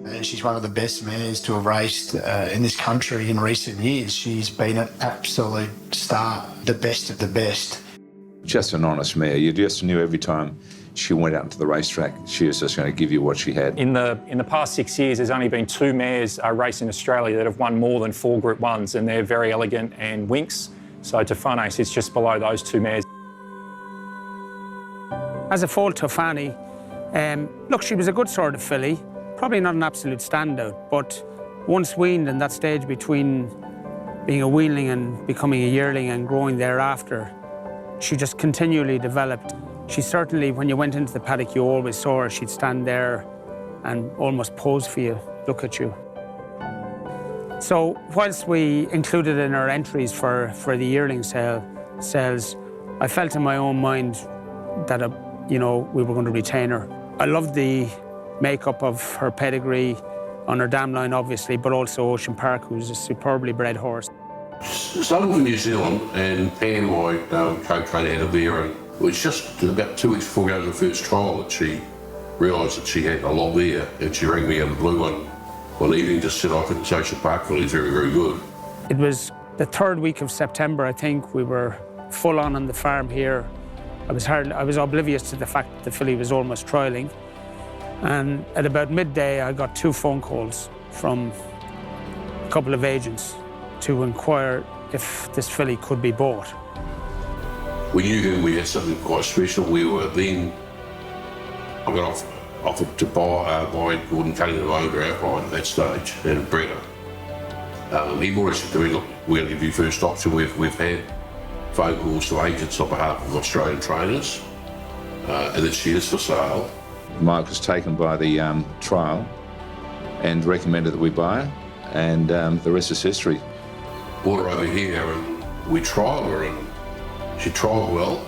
And she's one of the best mares to have raced in this country in recent years. She's been an absolute star, the best of the best. Just an honest mare. You just knew every time she went out into the racetrack, she was just going to give you what she had. In the past 6 years, there's only been 2 mares raced in Australia that have won more than 4 Group 1s, and they're Very Elegant and Winx. So Tofane sits just below those 2 mares. As a foal, Tofane, look, she was a good sort of filly. Probably not an absolute standout, but once weaned in that stage between being a weanling and becoming a yearling and growing thereafter, she just continually developed. She certainly, when you went into the paddock, you always saw her. She'd stand there and almost pose for you, look at you. So whilst we included in our entries for the yearling sales, I felt in my own mind that, you know, we were going to retain her. I loved the makeup of her pedigree on her dam line, obviously, but also Ocean Park, who's a superbly bred horse. Started from New Zealand, and Pam, my co-trainer, out of there, and it was just about 2 weeks before going to the first trial that she realised that she had a lot there, and she rang me out of the blue one evening, just said I could take Ocean Park filly very, very good. It was the 3rd week of September, I think. We were full on the farm here. I was oblivious to the fact that the filly was almost trialling. And at about midday, I got 2 phone calls from a couple of agents to inquire if this filly could be bought. We knew we had something quite special. We were then, I got offered to buy Gordon Cunningham over outright at that stage and bred her. He already said to me, look, we're going to give you first option. We've had phone calls to agents on behalf of Australian trainers, and that she is for sale. Mike was taken by the trial and recommended that we buy her, and the rest is history. Brought her over here and we trialled her, and she trialled well.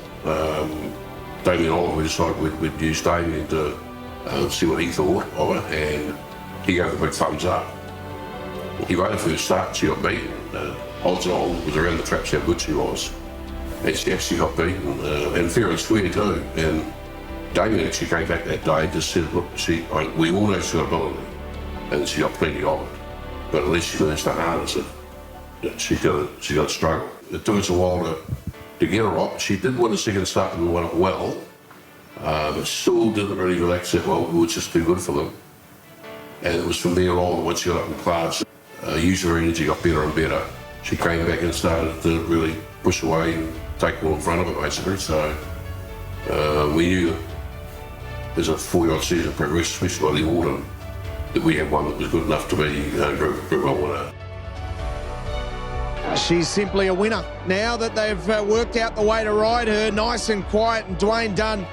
Damien Oliver decided we'd use Damien to see what he thought of her, and he gave the big thumbs up. He rode her first start and she got beaten. Odds on was around the traps how good she was. And she actually got beaten, and fair and square too. And Damien actually came back that day and just said, look, we all know she's got ability, and she got plenty of it. But at least she learns to harness it. She's got to struggle. It took us a while to get her up. She did win a second start and won it well, but still didn't really relax that well. It was just too good for them. And it was from there on, once she got up in class, user energy got better and better. She came back and started to really push away and take all in front of her, basically. So we knew as a 4-year-old season progress, especially by the autumn, that we had one that was good enough to be Group 1 winner. She's simply a winner. Now that they've worked out the way to ride her, nice and quiet, and Dwayne Dunn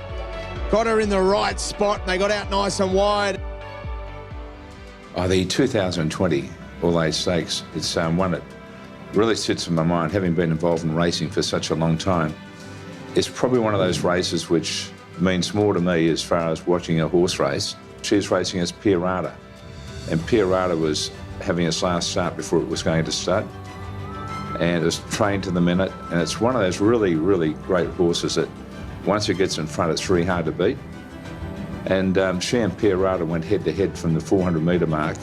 got her in the right spot, and they got out nice and wide. The 2020 All-Age Stakes, it's one that really sits in my mind, having been involved in racing for such a long time. It's probably one of those races which means more to me as far as watching a horse race. She's racing as Pierrata, and Pierrata was having its last start before it was going to stud, and it's trained to the minute, and it's one of those really, really great horses that once it gets in front, it's very hard to beat. And she and Pierrata went head-to-head from the 400-metre mark,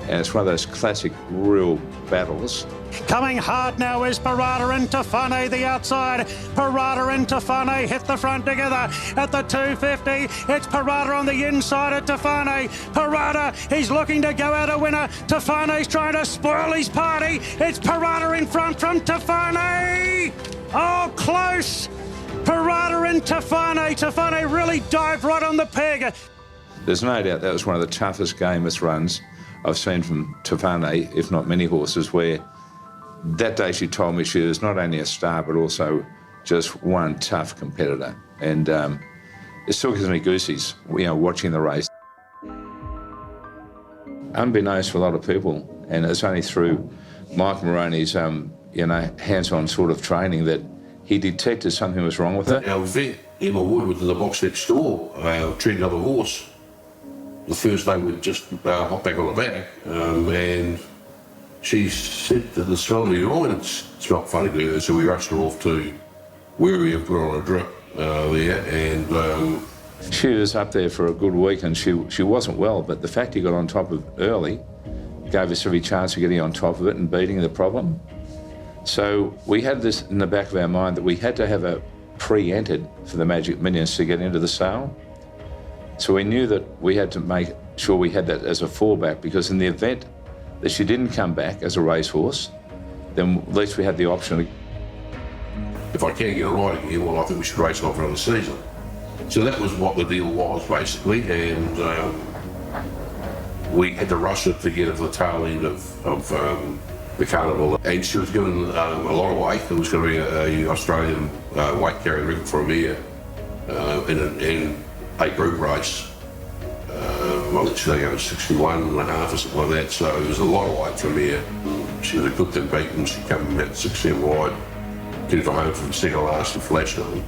and it's one of those classic real battles. Coming hard now is Pierrata and Tofane, the outside. Pierrata and Tofane hit the front together at the 250. It's Pierrata on the inside of Tofane. Pierrata, he's looking to go out a winner. Tofane's trying to spoil his party. It's Pierrata in front from Tofane. Oh, close. Pierrata and Tofane. Tofane really dived right on the peg. There's no doubt that was one of the toughest gamest runs I've seen from Tofane, if not many horses, where that day she told me she was not only a star, but also just one tough competitor. And it still gives me goosies, you know, watching the race. Unbeknownst to a lot of people, and it's only through Mike Moroney's, you know, hands-on sort of training that he detected something was wrong with her. Our vet, Emma Wood, was in the box next door, treating another horse. The first day we just hopped back on the back, and she said that the smell of the oil, and it smelled funny to her, so we rushed her off to where we have put on a drip there, and She was up there for a good week and she wasn't well, but the fact he got on top of it early gave us every chance of getting on top of it and beating the problem. So we had this in the back of our mind that we had to have a pre-entered for the Magic Millions to get into the sale. So we knew that we had to make sure we had that as a fallback, because in the event that she didn't come back as a racehorse, then at least we had the option. If I can't get it right again, well, I think we should race on for another season. So that was what the deal was, basically, and we had to rush it to get it to the tail end of the carnival. And she was given a lot of weight. It was going to be a Australian weight carrying record for a mare in a group race. I think it was 61 and a half or something like that, so it was a lot of weight for a mare. She was a good thing beaten. She came about 6-7 wide, did it home from second last and flashed on.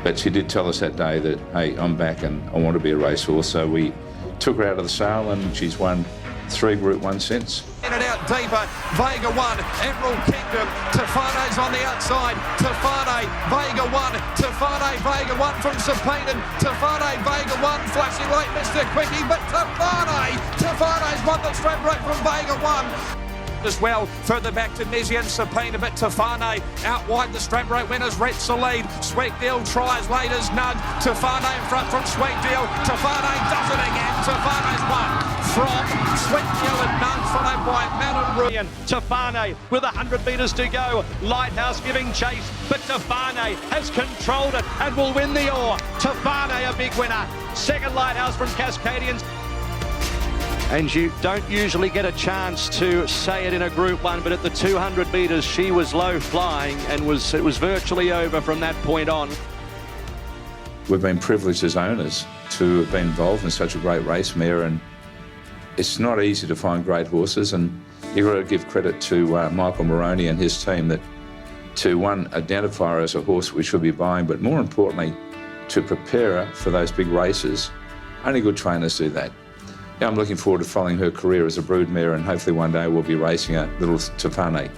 But she did tell us that day that, hey, I'm back and I want to be a racehorse. So we took her out of the sale and she's won 3 Group 1 since. In and out deeper, Vega 1, Emerald Kingdom, Tofane's on the outside, Tofane, Vega 1, Tofane, Vega 1 from Sapinen, Tofane, Vega 1, flashing late Mr. Quickie, but Tofane's won the straight right from Vega 1. As well, further back to Mizzy and Sapina, but Tofane out wide the straight rate winners, Red's the lead. Sweet Deal tries late as none. Tofane in front from Sweet Deal. Tofane does it again. Tofane's won from Sweet Deal and none, followed by Madam Ruyan. Tofane with 100 metres to go. Lighthouse giving chase, but Tofane has controlled it and will win the Ore. Tofane a big winner. Second Lighthouse from Cascadians. And you don't usually get a chance to say it in a Group 1, but at the 200 metres she was low flying and it was virtually over from that point on. We've been privileged as owners to have been involved in such a great race mare, and it's not easy to find great horses, and you've got to give credit to Michael Moroney and his team that to, one, identify her as a horse we should be buying, but more importantly, to prepare her for those big races. Only good trainers do that. Yeah, I'm looking forward to following her career as a broodmare, and hopefully one day we'll be racing a little Tofane.